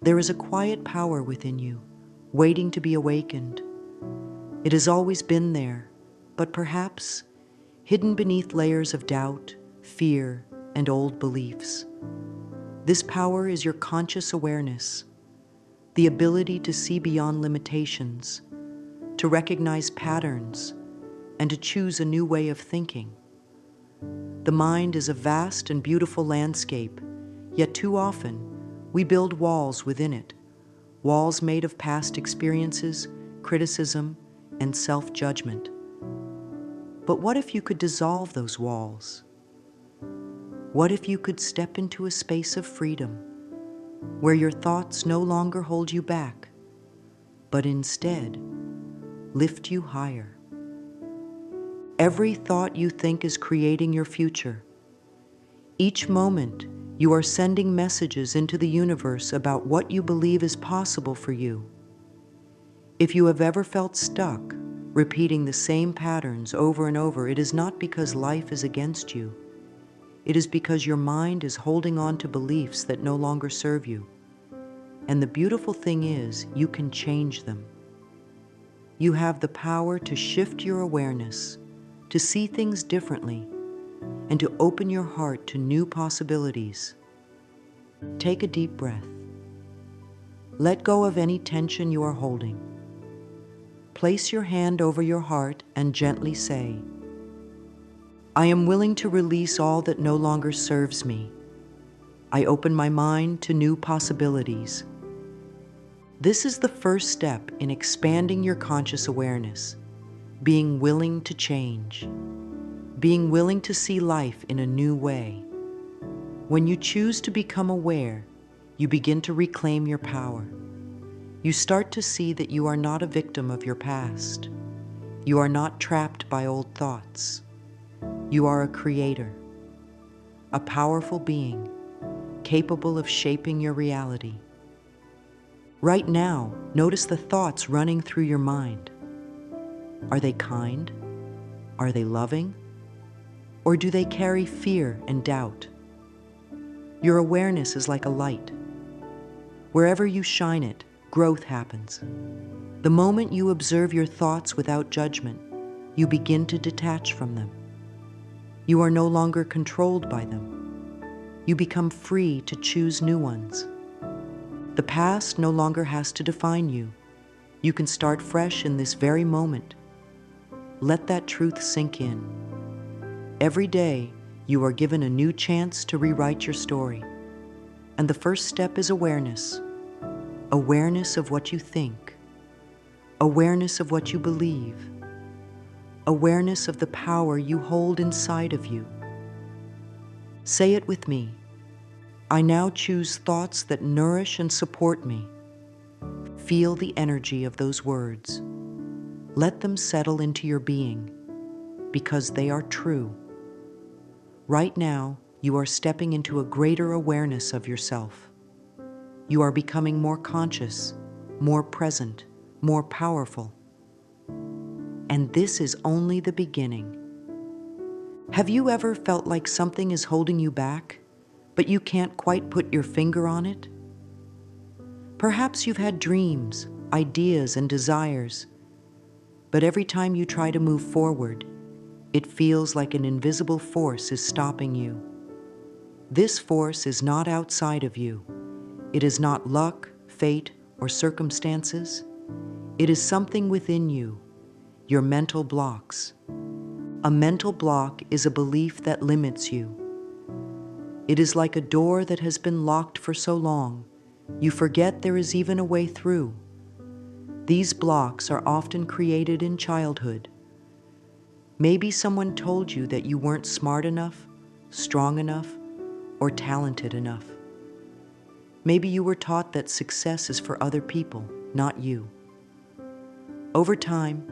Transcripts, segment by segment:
There is a quiet power within you, waiting to be awakened. It has always been there, but perhaps hidden beneath layers of doubt, fear, and old beliefs. This power is your conscious awareness, the ability to see beyond limitations, to recognize patterns, and to choose a new way of thinking. The mind is a vast and beautiful landscape, yet too often we build walls within it, walls made of past experiences, criticism, and self-judgment. But what if you could dissolve those walls? What if you could step into a space of freedom, where your thoughts no longer hold you back, but instead lift you higher? Every thought you think is creating your future. Each moment, you are sending messages into the universe about what you believe is possible for you. If you have ever felt stuck, repeating the same patterns over and over, it is not because life is against you. It is because your mind is holding on to beliefs that no longer serve you. And the beautiful thing is, you can change them. You have the power to shift your awareness, to see things differently, and to open your heart to new possibilities. Take a deep breath. Let go of any tension you are holding. Place your hand over your heart and gently say, I am willing to release all that no longer serves me. I open my mind to new possibilities. This is the first step in expanding your conscious awareness, being willing to change, being willing to see life in a new way. When you choose to become aware, you begin to reclaim your power. You start to see that you are not a victim of your past. You are not trapped by old thoughts. You are a creator, a powerful being, capable of shaping your reality. Right now, notice the thoughts running through your mind. Are they kind? Are they loving? Or do they carry fear and doubt? Your awareness is like a light. Wherever you shine it, growth happens. The moment you observe your thoughts without judgment, you begin to detach from them. You are no longer controlled by them. You become free to choose new ones. The past no longer has to define you. You can start fresh in this very moment. Let that truth sink in. Every day, you are given a new chance to rewrite your story. And the first step is awareness. Awareness of what you think. Awareness of what you believe. Awareness of the power you hold inside of you. Say it with me. I now choose thoughts that nourish and support me. Feel the energy of those words. Let them settle into your being, because they are true. Right now, you are stepping into a greater awareness of yourself. You are becoming more conscious, more present, more powerful. And this is only the beginning. Have you ever felt like something is holding you back, but you can't quite put your finger on it? Perhaps you've had dreams, ideas, and desires, but every time you try to move forward, it feels like an invisible force is stopping you. This force is not outside of you. It is not luck, fate, or circumstances. It is something within you, your mental blocks. A mental block is a belief that limits you. It is like a door that has been locked for so long, you forget there is even a way through. These blocks are often created in childhood. Maybe someone told you that you weren't smart enough, strong enough, or talented enough. Maybe you were taught that success is for other people, not you. Over time,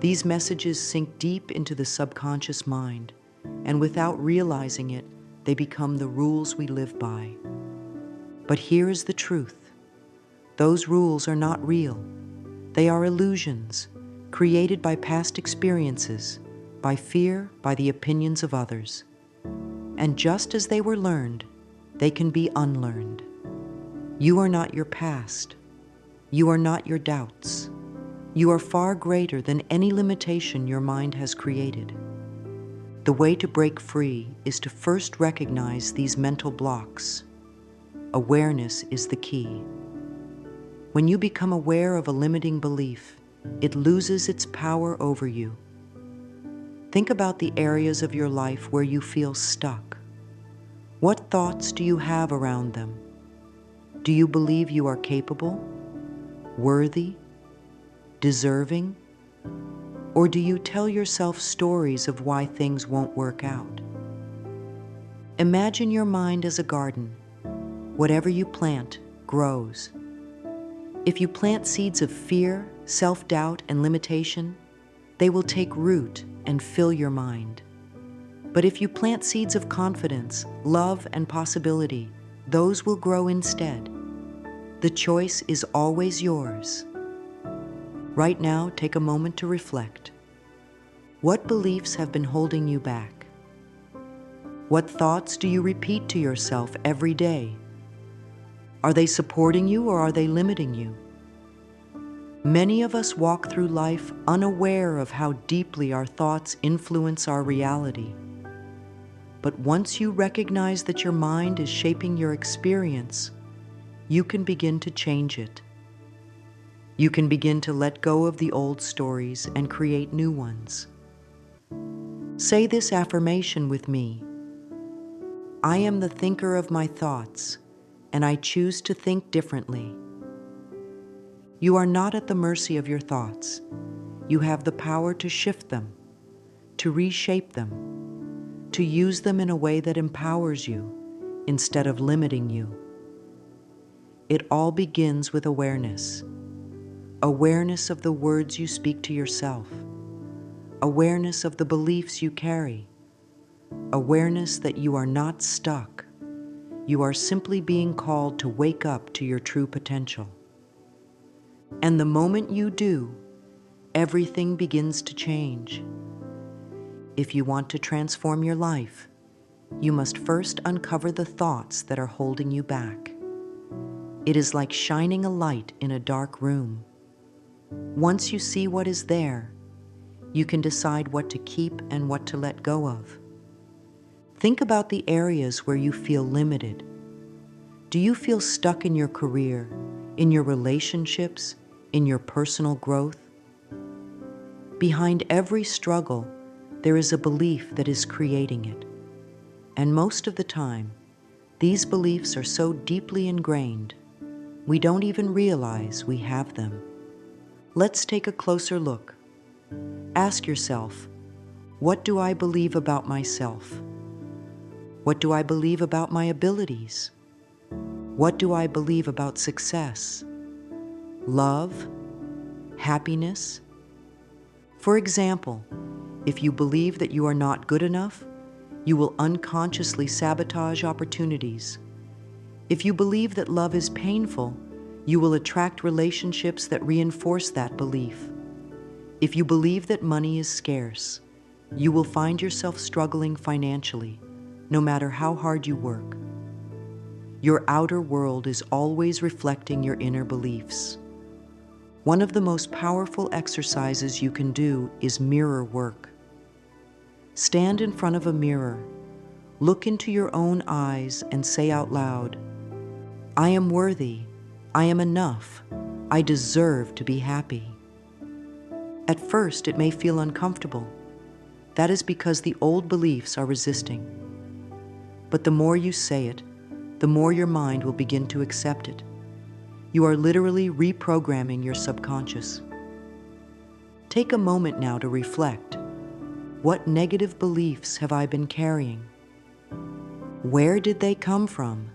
these messages sink deep into the subconscious mind, and without realizing it, they become the rules we live by. But here is the truth. Those rules are not real. They are illusions, created by past experiences, by fear, by the opinions of others. And just as they were learned, they can be unlearned. You are not your past. You are not your doubts. You are far greater than any limitation your mind has created. The way to break free is to first recognize these mental blocks. Awareness is the key. When you become aware of a limiting belief, it loses its power over you. Think about the areas of your life where you feel stuck. What thoughts do you have around them? Do you believe you are capable, worthy, deserving? Or do you tell yourself stories of why things won't work out? Imagine your mind as a garden. Whatever you plant grows. If you plant seeds of fear, self-doubt, and limitation, they will take root and fill your mind. But if you plant seeds of confidence, love, and possibility, those will grow instead. The choice is always yours. Right now, take a moment to reflect. What beliefs have been holding you back? What thoughts do you repeat to yourself every day? Are they supporting you or are they limiting you? Many of us walk through life unaware of how deeply our thoughts influence our reality. But once you recognize that your mind is shaping your experience, you can begin to change it. You can begin to let go of the old stories and create new ones. Say this affirmation with me. I am the thinker of my thoughts, and I choose to think differently. You are not at the mercy of your thoughts. You have the power to shift them, to reshape them, to use them in a way that empowers you instead of limiting you. It all begins with awareness. Awareness of the words you speak to yourself. Awareness of the beliefs you carry. Awareness that you are not stuck. You are simply being called to wake up to your true potential. And the moment you do, everything begins to change. If you want to transform your life, you must first uncover the thoughts that are holding you back. It is like shining a light in a dark room. Once you see what is there, you can decide what to keep and what to let go of. Think about the areas where you feel limited. Do you feel stuck in your career, in your relationships, in your personal growth? Behind every struggle, there is a belief that is creating it. And most of the time, these beliefs are so deeply ingrained, we don't even realize we have them. Let's take a closer look. Ask yourself, what do I believe about myself? What do I believe about my abilities? What do I believe about success, love, happiness? For example, if you believe that you are not good enough, you will unconsciously sabotage opportunities. If you believe that love is painful, you will attract relationships that reinforce that belief. If you believe that money is scarce, you will find yourself struggling financially, no matter how hard you work. Your outer world is always reflecting your inner beliefs. One of the most powerful exercises you can do is mirror work. Stand in front of a mirror, look into your own eyes, and say out loud, I am worthy, I am enough, I deserve to be happy. At first, it may feel uncomfortable. That is because the old beliefs are resisting. But the more you say it, the more your mind will begin to accept it. You are literally reprogramming your subconscious. Take a moment now to reflect. What negative beliefs have I been carrying? Where did they come from?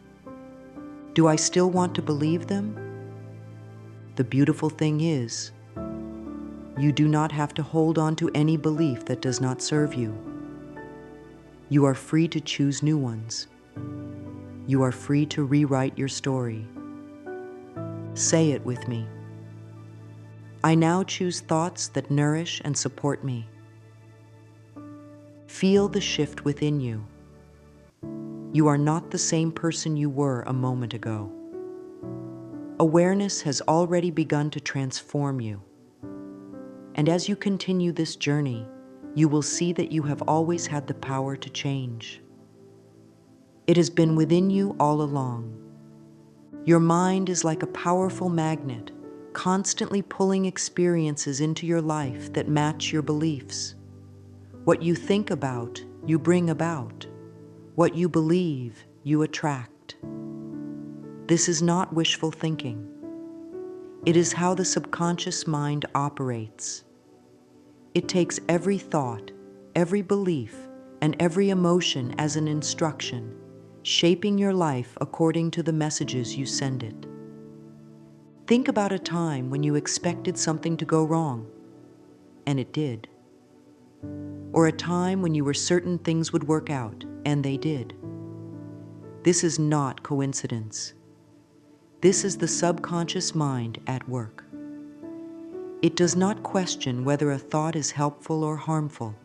Do I still want to believe them? The beautiful thing is, you do not have to hold on to any belief that does not serve you. You are free to choose new ones. You are free to rewrite your story. Say it with me. I now choose thoughts that nourish and support me. Feel the shift within you. You are not the same person you were a moment ago. Awareness has already begun to transform you. And as you continue this journey, you will see that you have always had the power to change. It has been within you all along. Your mind is like a powerful magnet, constantly pulling experiences into your life that match your beliefs. What you think about, you bring about. What you believe, you attract. This is not wishful thinking. It is how the subconscious mind operates. It takes every thought, every belief, and every emotion as an instruction, shaping your life according to the messages you send it. Think about a time when you expected something to go wrong, and it did. Or a time when you were certain things would work out, and they did. This is not coincidence. This is the subconscious mind at work. It does not question whether a thought is helpful or harmful.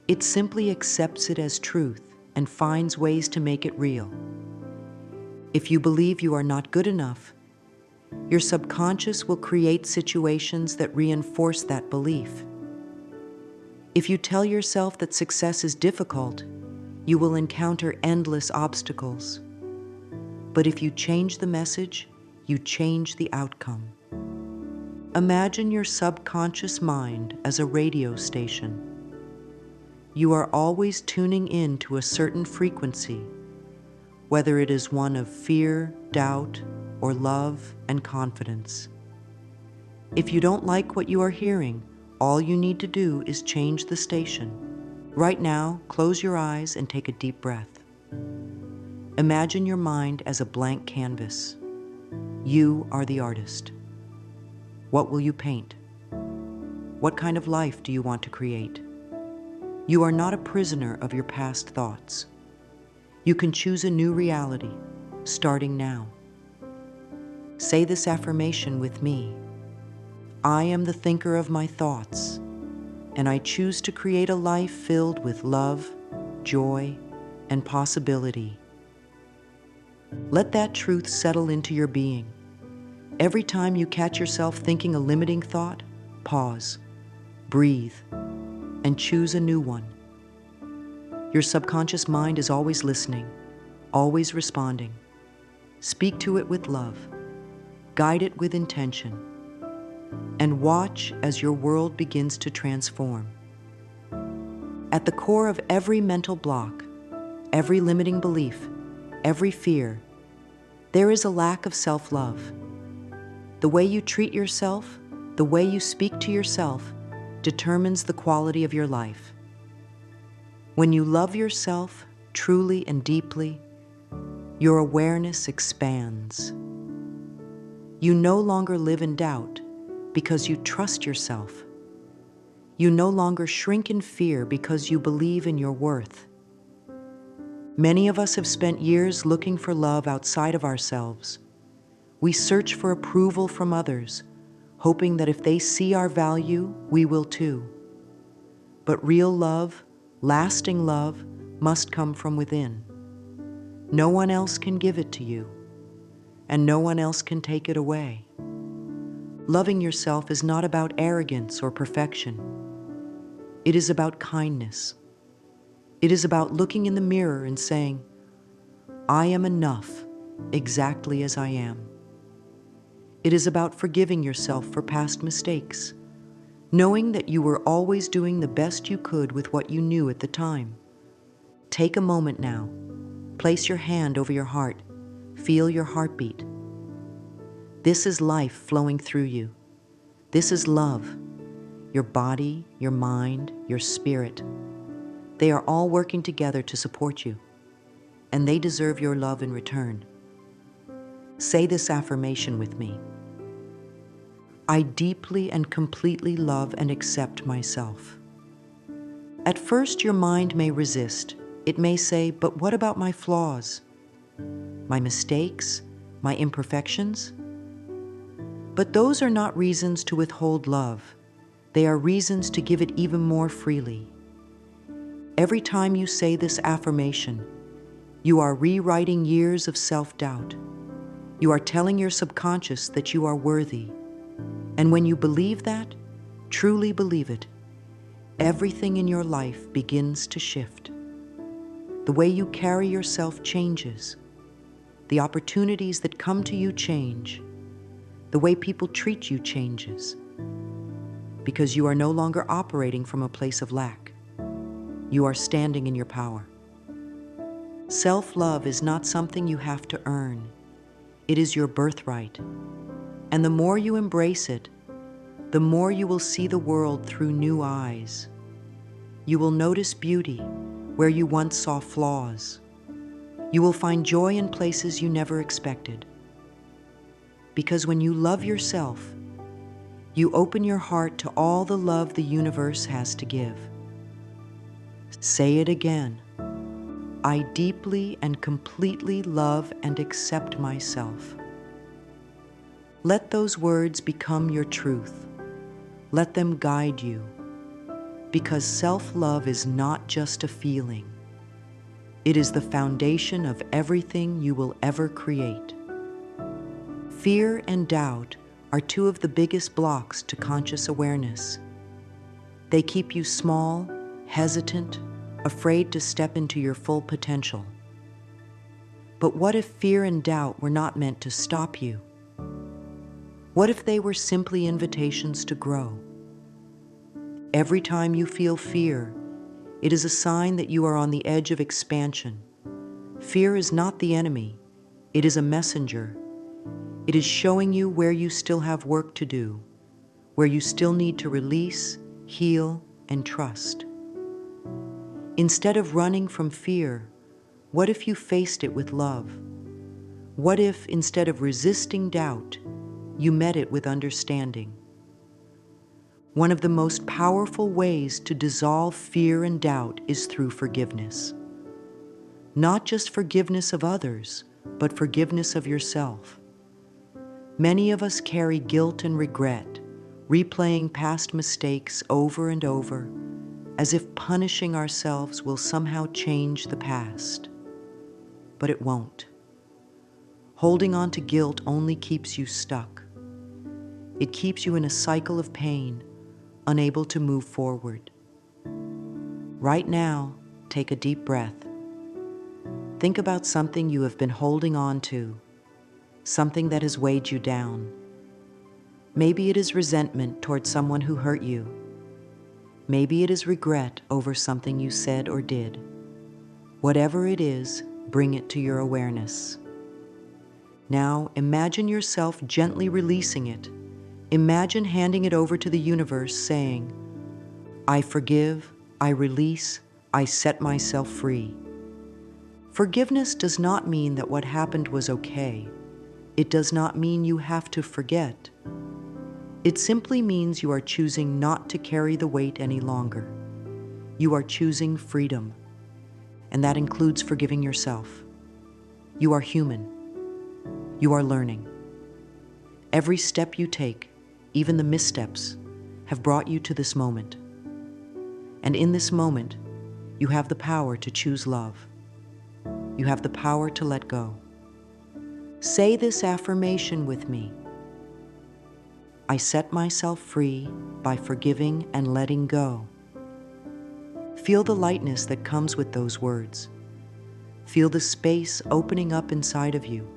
It simply accepts it as truth and finds ways to make it real. If you believe you are not good enough, your subconscious will create situations that reinforce that belief. If you tell yourself that success is difficult, you will encounter endless obstacles. But if you change the message, you change the outcome. Imagine your subconscious mind as a radio station. You are always tuning in to a certain frequency, whether it is one of fear, doubt, or love and confidence. If you don't like what you are hearing, all you need to do is change the station. Right now, close your eyes and take a deep breath. Imagine your mind as a blank canvas. You are the artist. What will you paint? What kind of life do you want to create? You are not a prisoner of your past thoughts. You can choose a new reality, starting now. Say this affirmation with me. I am the thinker of my thoughts, and I choose to create a life filled with love, joy, and possibility. Let that truth settle into your being. Every time you catch yourself thinking a limiting thought, pause, breathe, and choose a new one. Your subconscious mind is always listening, always responding. Speak to it with love, guide it with intention, and watch as your world begins to transform. At the core of every mental block, every limiting belief, every fear, there is a lack of self-love. The way you treat yourself, the way you speak to yourself, determines the quality of your life. When you love yourself truly and deeply, your awareness expands. You no longer live in doubt because you trust yourself. You no longer shrink in fear because you believe in your worth. Many of us have spent years looking for love outside of ourselves. We search for approval from others, hoping that if they see our value, we will too. But real love, lasting love, must come from within. No one else can give it to you, and no one else can take it away. Loving yourself is not about arrogance or perfection. It is about kindness. It is about looking in the mirror and saying, I am enough exactly as I am. It is about forgiving yourself for past mistakes, knowing that you were always doing the best you could with what you knew at the time. Take a moment now. Place your hand over your heart. Feel your heartbeat. This is life flowing through you. This is love. Your body, your mind, your spirit. They are all working together to support you, and they deserve your love in return. Say this affirmation with me. I deeply and completely love and accept myself. At first, your mind may resist. It may say, but what about my flaws? My mistakes? My imperfections? But those are not reasons to withhold love. They are reasons to give it even more freely. Every time you say this affirmation, you are rewriting years of self-doubt. You are telling your subconscious that you are worthy. And when you believe that, truly believe it, everything in your life begins to shift. The way you carry yourself changes. The opportunities that come to you change. The way people treat you changes. Because you are no longer operating from a place of lack. You are standing in your power. Self-love is not something you have to earn. It is your birthright. And the more you embrace it, the more you will see the world through new eyes. You will notice beauty where you once saw flaws. You will find joy in places you never expected. Because when you love yourself, you open your heart to all the love the universe has to give. Say it again. I deeply and completely love and accept myself. Let those words become your truth. Let them guide you. Because self-love is not just a feeling. It is the foundation of everything you will ever create. Fear and doubt are two of the biggest blocks to conscious awareness. They keep you small, hesitant, afraid to step into your full potential. But what if fear and doubt were not meant to stop you? What if they were simply invitations to grow? Every time you feel fear, it is a sign that you are on the edge of expansion. Fear is not the enemy, it is a messenger. It is showing you where you still have work to do, where you still need to release, heal, and trust. Instead of running from fear, what if you faced it with love? What if, instead of resisting doubt, you met it with understanding? One of the most powerful ways to dissolve fear and doubt is through forgiveness. Not just forgiveness of others, but forgiveness of yourself. Many of us carry guilt and regret, replaying past mistakes over and over, as if punishing ourselves will somehow change the past. But it won't. Holding on to guilt only keeps you stuck. It keeps you in a cycle of pain, unable to move forward. Right now, take a deep breath. Think about something you have been holding on to, something that has weighed you down. Maybe it is resentment toward someone who hurt you. Maybe it is regret over something you said or did. Whatever it is, bring it to your awareness. Now, imagine yourself gently releasing it. Imagine handing it over to the universe, saying, I forgive, I release, I set myself free. Forgiveness does not mean that what happened was okay. It does not mean you have to forget. It simply means you are choosing not to carry the weight any longer. You are choosing freedom, and that includes forgiving yourself. You are human. You are learning. Every step you take, even the missteps, have brought you to this moment. And in this moment, you have the power to choose love. You have the power to let go. Say this affirmation with me. I set myself free by forgiving and letting go. Feel the lightness that comes with those words. Feel the space opening up inside of you.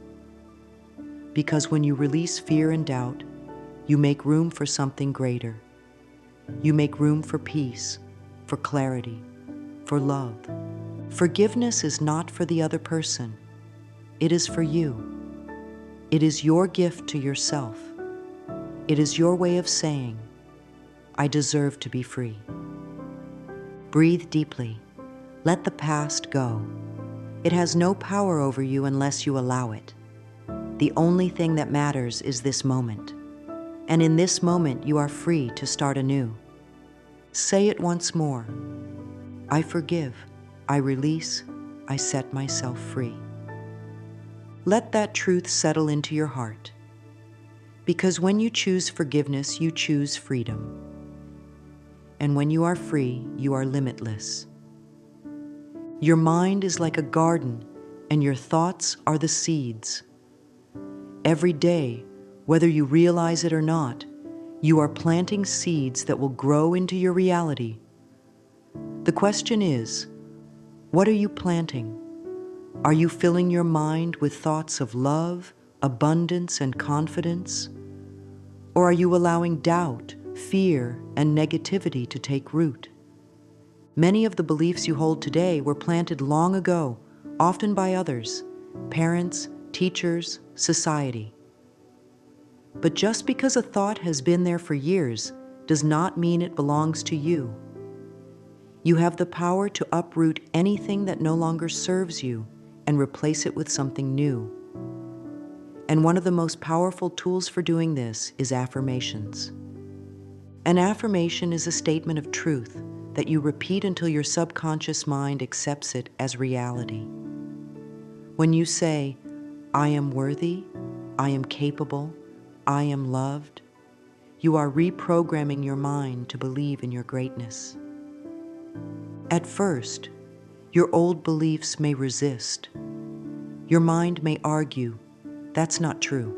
Because when you release fear and doubt, you make room for something greater. You make room for peace, for clarity, for love. Forgiveness is not for the other person. It is for you. It is your gift to yourself. It is your way of saying, I deserve to be free. Breathe deeply. Let the past go. It has no power over you unless you allow it. The only thing that matters is this moment. And in this moment, you are free to start anew. Say it once more. I forgive, I release, I set myself free. Let that truth settle into your heart. Because when you choose forgiveness, you choose freedom. And when you are free, you are limitless. Your mind is like a garden, and your thoughts are the seeds. Every day, whether you realize it or not, you are planting seeds that will grow into your reality. The question is, what are you planting? Are you filling your mind with thoughts of love, abundance, and confidence? Or are you allowing doubt, fear, and negativity to take root? Many of the beliefs you hold today were planted long ago, often by others, parents, teachers, society. But just because a thought has been there for years does not mean it belongs to you. You have the power to uproot anything that no longer serves you and replace it with something new. And one of the most powerful tools for doing this is affirmations. An affirmation is a statement of truth that you repeat until your subconscious mind accepts it as reality. When you say, "I am worthy, I am capable, I am loved," you are reprogramming your mind to believe in your greatness. At first, your old beliefs may resist. Your mind may argue, "That's not true."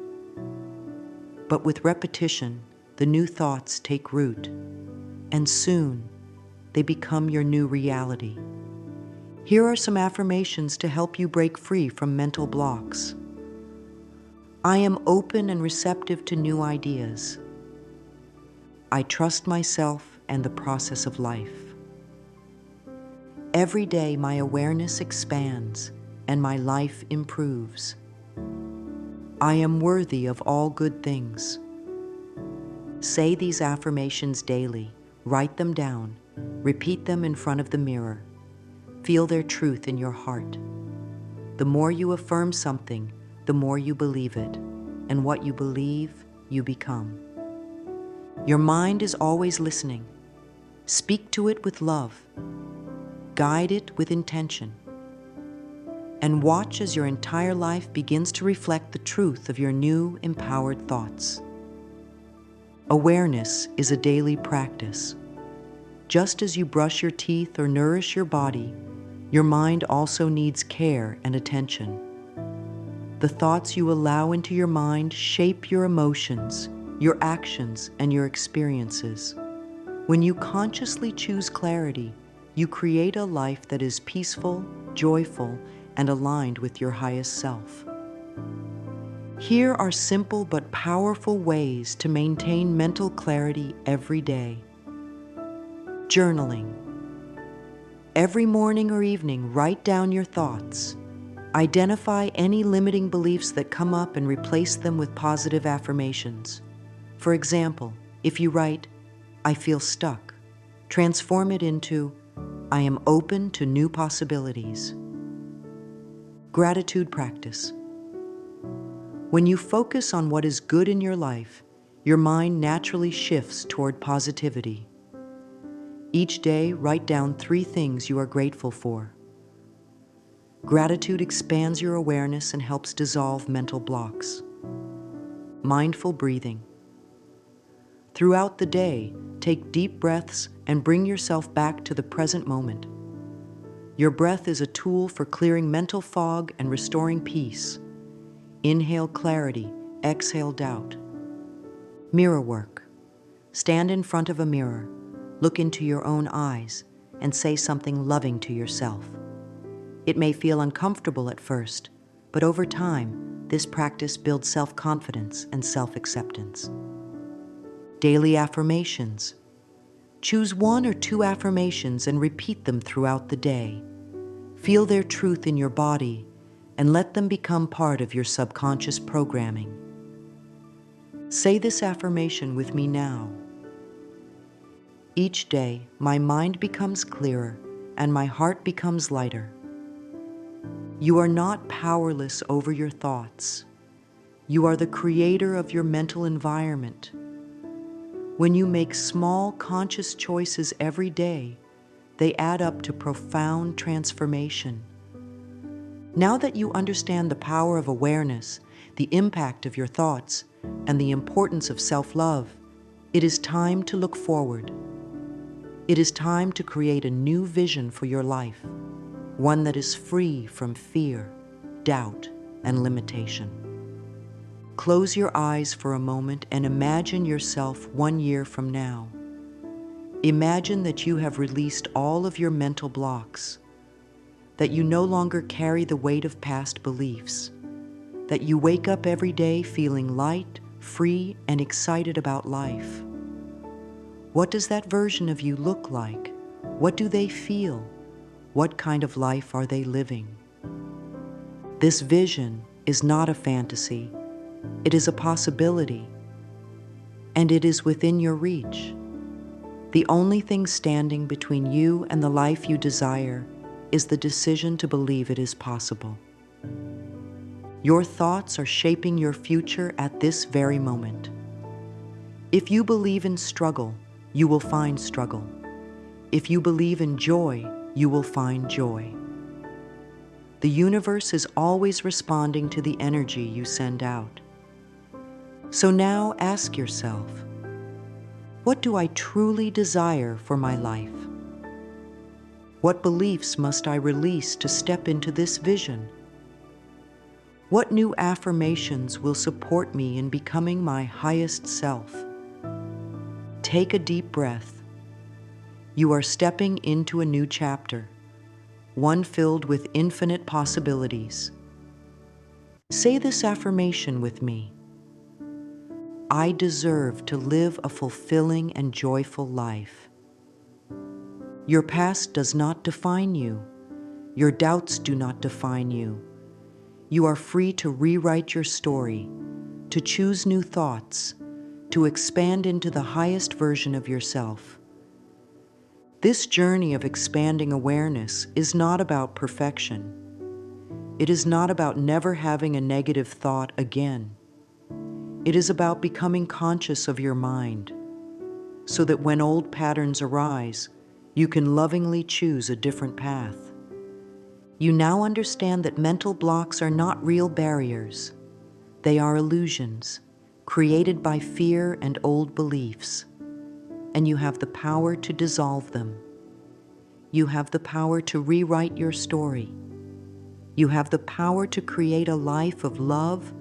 But with repetition, the new thoughts take root, and soon they become your new reality. Here are some affirmations to help you break free from mental blocks. I am open and receptive to new ideas. I trust myself and the process of life. Every day my awareness expands and my life improves. I am worthy of all good things. Say these affirmations daily, write them down, repeat them in front of the mirror. Feel their truth in your heart. The more you affirm something, the more you believe it, and what you believe, you become. Your mind is always listening. Speak to it with love. Guide it with intention. And watch as your entire life begins to reflect the truth of your new, empowered thoughts. Awareness is a daily practice. Just as you brush your teeth or nourish your body, your mind also needs care and attention. The thoughts you allow into your mind shape your emotions, your actions, and your experiences. When you consciously choose clarity, you create a life that is peaceful, joyful, and aligned with your highest self. Here are simple but powerful ways to maintain mental clarity every day. Journaling. Every morning or evening, write down your thoughts. Identify any limiting beliefs that come up and replace them with positive affirmations. For example, if you write, "I feel stuck," transform it into, "I am open to new possibilities." Gratitude practice. When you focus on what is good in your life, your mind naturally shifts toward positivity. Each day, write down 3 things you are grateful for. Gratitude expands your awareness and helps dissolve mental blocks. Mindful breathing. Throughout the day, take deep breaths and bring yourself back to the present moment. Your breath is a tool for clearing mental fog and restoring peace. Inhale clarity, exhale doubt. Mirror work. Stand in front of a mirror, look into your own eyes, and say something loving to yourself. It may feel uncomfortable at first, but over time, this practice builds self-confidence and self-acceptance. Daily affirmations. Choose 1 or 2 affirmations and repeat them throughout the day. Feel their truth in your body and let them become part of your subconscious programming. Say this affirmation with me now. Each day, my mind becomes clearer and my heart becomes lighter. You are not powerless over your thoughts. You are the creator of your mental environment. When you make small, conscious choices every day, they add up to profound transformation. Now that you understand the power of awareness, the impact of your thoughts, and the importance of self-love, it is time to look forward. It is time to create a new vision for your life, one that is free from fear, doubt, and limitation. Close your eyes for a moment and imagine yourself 1 year from now. Imagine that you have released all of your mental blocks, that you no longer carry the weight of past beliefs, that you wake up every day feeling light, free, and excited about life. What does that version of you look like? What do they feel? What kind of life are they living? This vision is not a fantasy. It is a possibility, and it is within your reach. The only thing standing between you and the life you desire is the decision to believe it is possible. Your thoughts are shaping your future at this very moment. If you believe in struggle, you will find struggle. If you believe in joy, you will find joy. The universe is always responding to the energy you send out. So now ask yourself, what do I truly desire for my life? What beliefs must I release to step into this vision? What new affirmations will support me in becoming my highest self? Take a deep breath. You are stepping into a new chapter, one filled with infinite possibilities. Say this affirmation with me. I deserve to live a fulfilling and joyful life. Your past does not define you. Your doubts do not define you. You are free to rewrite your story, to choose new thoughts, to expand into the highest version of yourself. This journey of expanding awareness is not about perfection. It is not about never having a negative thought again. It is about becoming conscious of your mind, so that when old patterns arise, you can lovingly choose a different path. You now understand that mental blocks are not real barriers. They are illusions, created by fear and old beliefs, and you have the power to dissolve them. You have the power to rewrite your story. You have the power to create a life of love,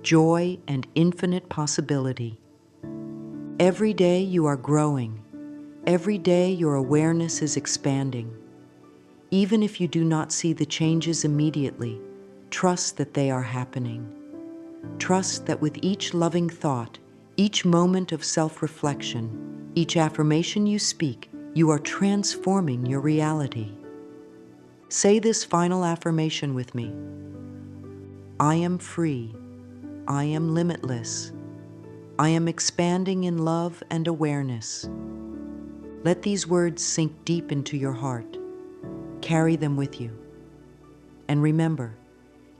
joy, and infinite possibility. Every day you are growing. Every day your awareness is expanding. Even if you do not see the changes immediately, trust that they are happening. Trust that with each loving thought, each moment of self-reflection, each affirmation you speak, you are transforming your reality. Say this final affirmation with me. I am free. I am limitless. I am expanding in love and awareness. Let these words sink deep into your heart. Carry them with you. And remember,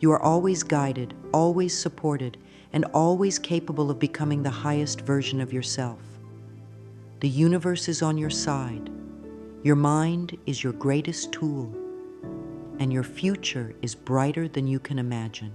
you are always guided, always supported, and always capable of becoming the highest version of yourself. The universe is on your side. Your mind is your greatest tool, and your future is brighter than you can imagine.